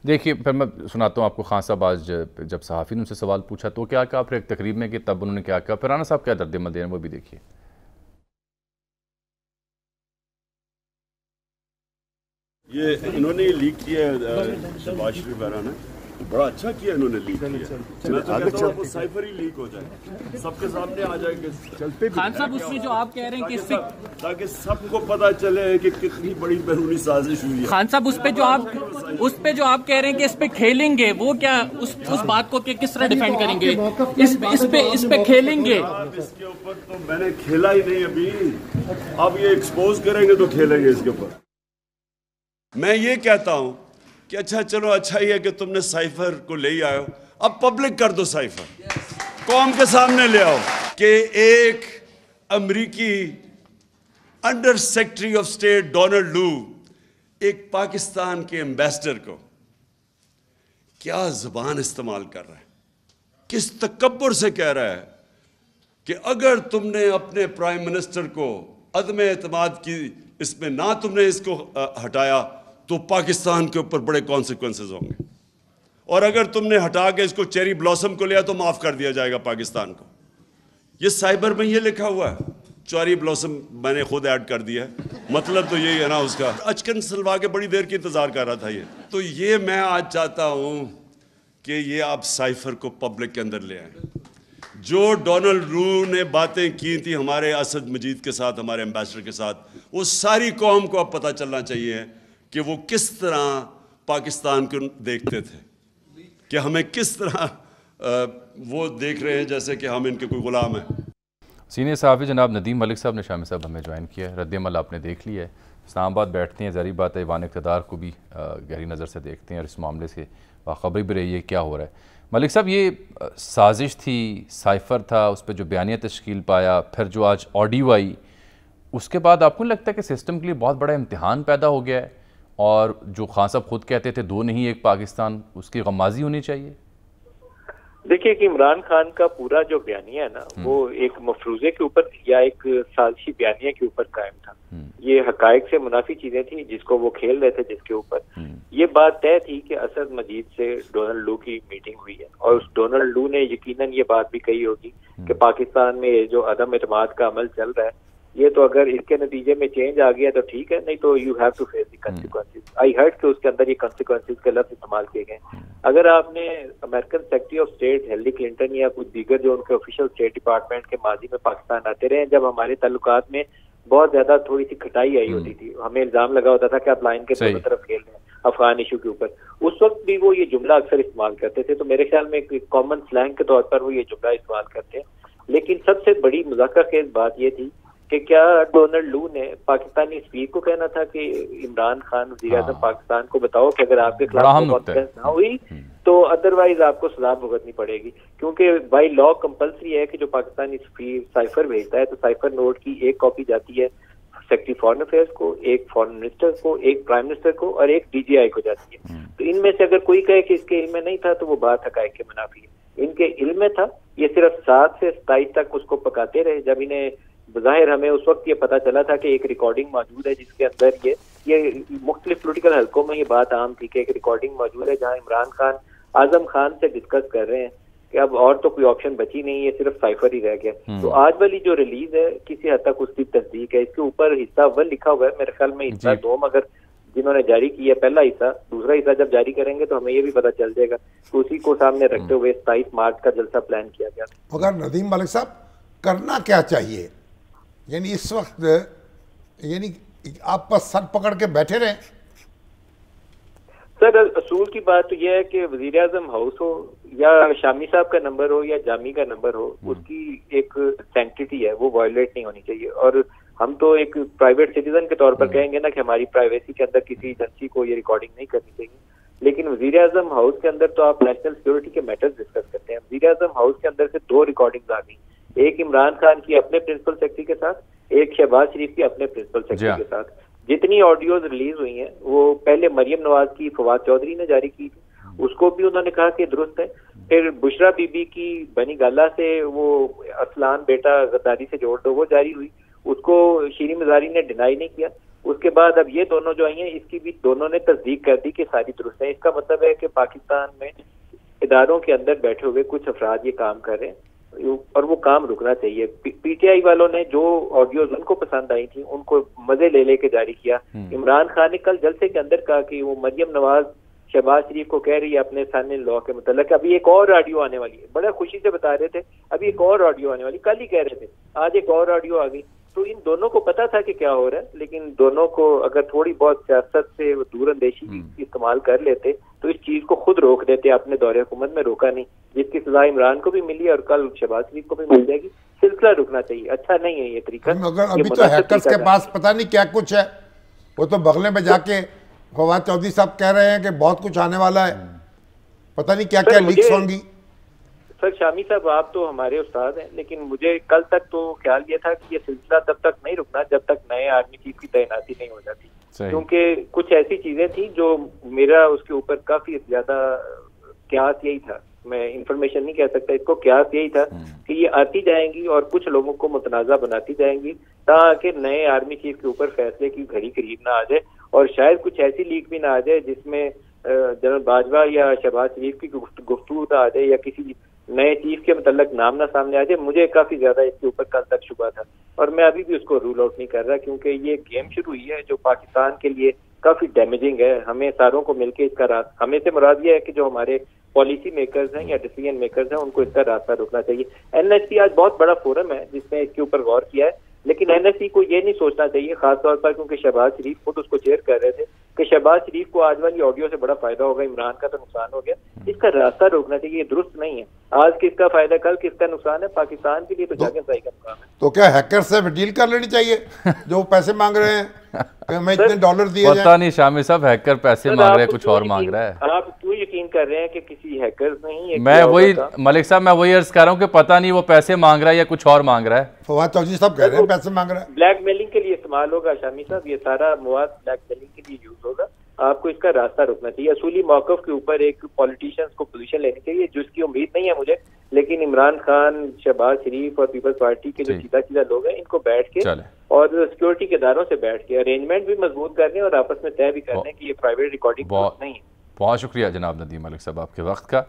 देखिए फिर मैं सुनाता हूँ आपको। खान साहब आज जब सहाफ़ी ने उनसे सवाल पूछा तो क्या कहा, फिर एक तकरीब में कि तब उन्होंने क्या कहा, फिर राना साहब क्या दर्द दे हैं वो भी देखिए। ये इन्होंने लीक किया शहबाज शरीफ ने, बड़ा अच्छा किया इन्होंने लीक किया। मैं तो कहता हूं वो साइफर ही लीक हो जाए, सबके सामने आ जाएंगे। खान साहब उसमें जो आप कह रहे हैं कि ताकि सबको पता चले कि कितनी बड़ी बैरूनी साजिश हुई है। खान साहब उस पे जो आप कह रहे हैं कि इस पे खेलेंगे, वो क्या उस बात को किस तरह डिफेंड करेंगे? इस पे खेलेंगे। इसके ऊपर तो मैंने खेला ही नहीं अभी, अब ये एक्सपोज करेंगे तो खेलेंगे इसके ऊपर। मैं ये कहता हूं कि अच्छा चलो, अच्छा ही है कि तुमने साइफर को ले आए हो, अब पब्लिक कर दो साइफर, कौम के सामने ले आओ कि एक अमेरिकी under secretary of state Donald लू एक पाकिस्तान के एम्बेसडर को क्या जुबान इस्तेमाल कर रहा है, किस तकब्बुर से कह रहा है कि अगर तुमने अपने प्राइम मिनिस्टर को अदम एतमाद की इसमें ना तुमने इसको हटाया तो पाकिस्तान के ऊपर बड़े कॉन्सिक्वेंसेस होंगे, और अगर तुमने हटा के इसको चेरी ब्लॉसम को लिया तो माफ कर दिया जाएगा पाकिस्तान को। ये साइबर में ये लिखा हुआ है, चेरी ब्लॉसम मैंने खुद ऐड कर दिया है, मतलब तो यही है ना उसका। अचकन सलवा के बड़ी देर की इंतजार कर रहा था ये। तो ये मैं आज चाहता हूं कि ये आप साइफर को पब्लिक के अंदर ले आए। जो डोनाल्ड लू ने बातें की थी हमारे असद मजीद के साथ, हमारे एम्बेसडर के साथ, वो सारी कौम को अब पता चलना चाहिए कि वो किस तरह पाकिस्तान को देखते थे, कि हमें किस तरह वो देख रहे हैं जैसे कि हम इनके कोई गुलाम हैं। सीनियर सहाफ़ी जनाब नदीम मलिक साहब ने शामी साहब हमें ज्वाइन किया है। रद्द-ए-अमल आपने देख लिया है, इस्लामाबाद बैठते हैं, ज़ाहिर बात है ईवान इक़्तिदार को भी गहरी नज़र से देखते हैं और इस मामले से बाखबरी भी रही है क्या हो रहा है। मलिक साहब, ये साजिश थी, साइफर था, उस पर जो बयानिया तश्कील पाया, फिर जो आज ऑडियो आई, उसके बाद आपको नहीं लगता कि सिस्टम के लिए बहुत बड़ा इम्तिहान पैदा हो गया है? और जो खान साहब खुद कहते थे दो नहीं एक पाकिस्तान, उसकी गमाजी होनी चाहिए? देखिए कि इमरान खान का पूरा जो बयानिया है ना, वो एक मफरूजे के ऊपर या एक साजिशी बयानिया के ऊपर कायम था। ये हकायक से मुनाफी चीजें थी जिसको वो खेल रहे थे, जिसके ऊपर ये बात तय थी कि असद मजीद से डोनाल्ड लू की मीटिंग हुई है, और उस डोनाल्ड लू ने यकीनन ये बात भी कही होगी कि पाकिस्तान में ये जो अदम एतमाद का अमल चल रहा है, ये तो अगर इसके नतीजे में चेंज आ गया तो ठीक है, नहीं तो you have to face the consequences. I heard कि उसके अंदर ये कॉन्सिक्वेंसेस के लफ्ज इस्तेमाल किए गए। अगर आपने American secretary of state Hillary Clinton या कुछ दीगर जो उनके ऑफिशियल स्टेट डिपार्टमेंट के माजी में पाकिस्तान आते रहे, जब हमारे ताल्लुकात में बहुत ज्यादा थोड़ी सी खटाई आई होती थी, हमें इल्जाम लगा होता था कि आप लाइन के दोनों तरफ खेल रहे हैं अफगान इशू के ऊपर, उस वक्त भी वो ये जुमला अक्सर इस्तेमाल करते थे। तो मेरे ख्याल में एक कॉमन स्लैंग के तौर पर वो ये जुमला इस्तेमाल करते हैं। लेकिन सबसे बड़ी मुज़ाकरा खेज बात ये थी कि क्या डोनाल्ड लू ने पाकिस्तानी स्पीकर को कहना था कि इमरान खान वज़ीर-ए-आज़म पाकिस्तान को बताओ कि अगर आपके खिलाफ कॉन्फ्रेंस ना हुई तो अदरवाइज आपको सजा भुगतनी पड़ेगी, क्योंकि बाई लॉ कंपल्सरी है कि जो पाकिस्तानी साइफर भेजता है तो साइफर नोट की एक कॉपी जाती है सेक्रेटरी फॉरेन अफेयर्स को, एक फॉरेन मिनिस्टर को, एक प्राइम मिनिस्टर को और एक डीजीआई को जाती है। तो इनमें से अगर कोई कहे कि इसके इल्म में नहीं था तो वो बात हकायक के मुनाफी है। इनके इल्म में था, ये सिर्फ 7 से 27 तक उसको पकाते रहे। जब इन्हें बज़ाहिर हमें उस वक्त ये पता चला था कि एक रिकॉर्डिंग मौजूद है जिसके अंदर ये मुख्तलिफ पोलिटिकल हल्कों में ये बात आम थी कि एक रिकॉर्डिंग मौजूद है जहां इमरान खान आजम खान से डिस्कस कर रहे हैं कि अब और तो कोई ऑप्शन बची नहीं है, सिर्फ साइफर ही रह गया। तो आज वाली जो रिलीज है किसी हद तक उसकी तस्दीक है। इसके ऊपर हिस्सा अव्वल लिखा हुआ है, मेरे ख्याल में हिस्सा 2 अगर जिन्होंने जारी किया पहला हिस्सा, दूसरा हिस्सा जब जारी करेंगे तो हमें ये भी पता चल जाएगा कि उसी को सामने रखते हुए 27 मार्च का जलसा प्लान किया गया था। मगर नदीम मलिक साहब, करना क्या चाहिए? यानी इस वक्त यानी आप बस सर पकड़ के बैठे रहे? सर, असूल की बात तो यह है कि वजीर आजम हाउस हो या शामी साहब का नंबर हो या जामी का नंबर हो, उसकी एक सैंक्टिटी है, वो वायलेट नहीं होनी चाहिए। और हम तो एक प्राइवेट सिटीजन के तौर पर कहेंगे ना कि हमारी प्राइवेसी के अंदर किसी एजेंसी को ये रिकॉर्डिंग नहीं करनी चाहिए, लेकिन वजीर आजम हाउस के अंदर तो आप नेशनल सिक्योरिटी के मैटर्स डिस्कस करते हैं। वजीर आजम हाउस के अंदर से 2 रिकॉर्डिंग आ गई, एक इमरान खान की अपने प्रिंसिपल सेक्रेटरी के साथ, एक शहबाज शरीफ की अपने प्रिंसिपल सेक्रेटरी के साथ। जितनी ऑडियोज रिलीज हुई हैं वो पहले मरियम नवाज की फवाद चौधरी ने जारी की थी, उसको भी उन्होंने कहा कि दुरुस्त है। फिर बुशरा बीबी की बनी गाला से वो असलान बेटा गद्दारी से जोड़ दो, वो जारी हुई, उसको शीरी मजारी ने डिनाई नहीं किया। उसके बाद अब ये दोनों जो आई हैं, इसकी भी दोनों ने तस्दीक कर दी कि सारी दुरुस्त है। इसका मतलब है कि पाकिस्तान में इदारों के अंदर बैठे हुए कुछ अफराद ये काम कर रहे हैं और वो काम रुकना चाहिए। पीटीआई वालों ने जो ऑडियोज उनको पसंद आई थी उनको मजे ले लेके जारी किया। इमरान खान ने कल जलसे के अंदर कहा कि वो मरियम नवाज शहबाज शरीफ को कह रही है अपने सन इन लॉ के मतलब अभी एक और ऑडियो आने वाली है। बड़ा खुशी से बता रहे थे अभी एक और ऑडियो आने वाली, कल ही कह रहे थे, आज एक और ऑडियो आ गई। तो इन दोनों को पता था कि क्या हो रहा है, लेकिन दोनों को अगर थोड़ी बहुत सियासत से दूर अंदेशी इस्तेमाल कर लेते तो इस चीज को खुद रोक देते। अपने दौरे हुकूमत में रोका नहीं, जिसकी सजा इमरान को भी मिली और कल शहबाज शरीफ को भी मिल जाएगी। सिलसिला रुकना चाहिए, अच्छा नहीं है ये तरीका। मगर अभी तो हैकर्स के पास पता नहीं क्या कुछ है, वो तो बगले में जाके फवाद चौधरी साहब कह रहे हैं कि बहुत कुछ आने वाला है, पता नहीं क्या क्या लीक्स होंगी। सर शामी साहब आप तो हमारे उस्ताद हैं, लेकिन मुझे कल तक तो ख्याल ये था कि ये सिलसिला तब तक नहीं रुकना जब तक नए आर्मी चीफ की तैनाती नहीं हो जाती, क्योंकि कुछ ऐसी चीजें थी जो मेरा उसके ऊपर काफी ज्यादा क्यास यही था, मैं इंफॉर्मेशन नहीं कह सकता इसको, क्यास यही था कि ये आती जाएंगी और कुछ लोगों को मुतनाज़ा बनाती जाएंगी ताकि नए आर्मी चीफ के ऊपर फैसले की घड़ी करीब ना आ जाए और शायद कुछ ऐसी लीक भी ना आ जाए जिसमें जनरल बाजवा या शहबाज शरीफ की गुफ्तगू ना आ जाए या किसी नए चीफ के मतलब नाम ना सामने आ जाए। मुझे काफी ज्यादा इसके ऊपर कल तक शुबा था और मैं अभी भी उसको रूल आउट नहीं कर रहा, क्योंकि ये गेम शुरू हुई है जो पाकिस्तान के लिए काफी डैमेजिंग है। हमें सारों को मिलकर इसका रास्ता, हमें से मुराद ये है कि जो हमारे पॉलिसी मेकर्स हैं या डिसीजन मेकर्स हैं उनको इसका रास्ता रोकना चाहिए। एनएससी आज बहुत बड़ा फोरम है जिसने इसके ऊपर गौर किया है, लेकिन एनएससी को ये नहीं सोचना चाहिए, खासतौर पर क्योंकि शहबाज शरीफ खुद उसको चेयर कर रहे थे कि शहबाज शरीफ को आज वाली ऑडियो से बड़ा फायदा होगा, इमरान का तो नुकसान हो गया। इसका रास्ता रोकना चाहिए, ये दुरुस्त नहीं है। आज किसका फायदा कल किसका नुकसान है, पाकिस्तान के लिए तो जाके सही का नुकसान है। तो क्या हैकर से डील कर लेनी चाहिए जो पैसे मांग रहे हैं कि हमें इतने डॉलर दिए जाएं? पता नहीं शामिर साहब हैकर पैसे मांग रहे हैं, कुछ और मांग रहा है। आप क्यों यकीन कर रहे हैं कि किसी हैकर नहीं? मैं वही मलिक साहब मैं वही अर्ज कर रहा हूँ कि पता नहीं वो पैसे मांग रहा है या कुछ और मांग रहा है। फवाद चौधरी साहब कह रहे हैं पैसे मांग रहा है। ब्लैकमेलिंग के लिए इस्तेमाल होगा शामी साहब, ये सारा मवाद ब्लैकमेलिंग के लिए यूज होगा। आपको इसका रास्ता रोकना चाहिए। असूली मौकफ के ऊपर एक पॉलिटिशियंस को पोजीशन लेनी चाहिए, जिसकी उम्मीद नहीं है मुझे, लेकिन इमरान खान, शहबाज शरीफ और पीपल्स पार्टी के जो सीधा सीधा लोग हैं इनको बैठ के और सिक्योरिटी के इदारों से बैठ के अरेंजमेंट भी मजबूत करने और आपस में तय भी करने की ये प्राइवेट रिकॉर्डिंग नहीं है। बहुत शुक्रिया जनाब नदीम मलिक साहब आपके वक्त का।